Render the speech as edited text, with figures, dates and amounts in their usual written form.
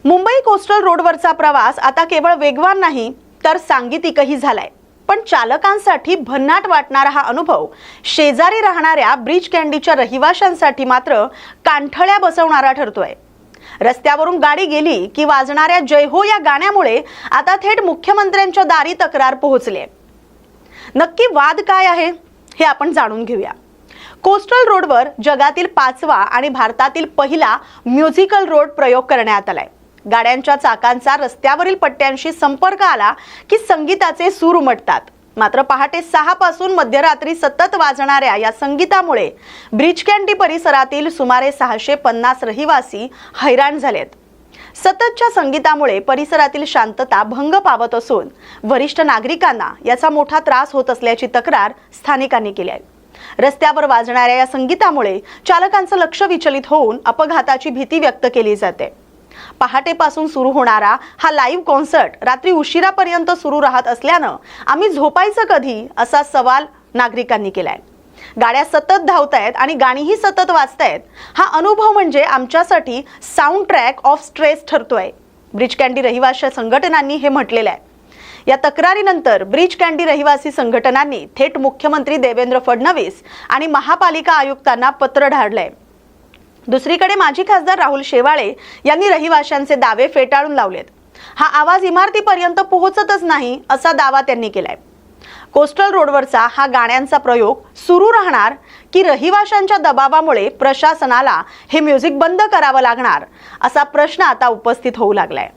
Mumbai coastal रोडवरचा प्रवास आता केवळ वेगवान नाही तर सांगीतिकही झालाय। पण चालकांसाठी भन्नाट वाटणारा हा अनुभव शेजारी राहणाऱ्या ब्रिज कँडीच्या रहिवाशांसाठी मात्र कांठळ्या बसवणारा ठरतोय। रस्त्यावरून गाडी गेली की वाजणाऱ्या जय हो या गाण्यामुळे आता थेट मुख्यमंत्र्यांच्या दारी तक्रार पोहोचली आहे। नक्की वाद काय आहे हे आपण जाणून घेऊया। कोस्टल रोडवर जगातील 5वा आणि भारतातील पहिला म्युझिकल रोड प्रयोग करण्यात आलाय। गाड्यांच्या चाकांचा रस्त्यावरील पट्ट्यांशी संपर्क आला की संगीताचे सूर उमटतात। मात्र पहाटे 6 पासून मध्यरात्री सतत वाजणाऱ्या या संगीतामुळे ब्रिज कँडी परिसरातील सुमारे 650 रहिवासी हैराण झालेत। सततच्या संगीतामुळे परिसरातील शांतता भंग पावत असून वरिष्ठ नागरिकांना याचा मोठा त्रास होत असल्याची तक्रार स्थानिकांनी केली आहे। रस्त्यावर वाजणाऱ्या या संगीतामुळे चालकांचं लक्ष विचलित होऊन अपघाताची भीती व्यक्त केली जाते। पहाटेपासून सुरू होणारा हा लाईव्ह कॉन्सर्ट रात्री उशिरापर्यंत सुरू राहत असल्यानं आम्ही झोपायचं कधी असा सवाल नागरिकांनी केलाय। गाड्या सतत धावतायत आणि गाणीही सतत वाजतायत। हा अनुभव म्हणजे आमच्यासाठी साऊंड ट्रॅक ऑफ स्ट्रेस ठरतोय, ब्रिज कँडी रहिवासी संघटनांनी हे म्हटलेलं आहे। या तक्रारीनंतर ब्रिज कँडी रहिवासी संघटनांनी थेट मुख्यमंत्री देवेंद्र फडणवीस आणि महापालिका आयुक्तांना पत्र धाडलंय। दुसरीकडे माजी खासदार राहुल शेवाळे यांनी रहिवाशांचे दावे फेटाळून लावलेत। हा आवाज इमारतीपर्यंत पोहोचतच नाही असा दावा त्यांनी केलाय। कोस्टल रोडवरचा हा गाण्यांचा प्रयोग सुरू राहणार की रहिवाशांच्या दबावामुळे प्रशासनाला हे म्युझिक बंद करावं लागणार असा प्रश्न आता उपस्थित होऊ लागलाय।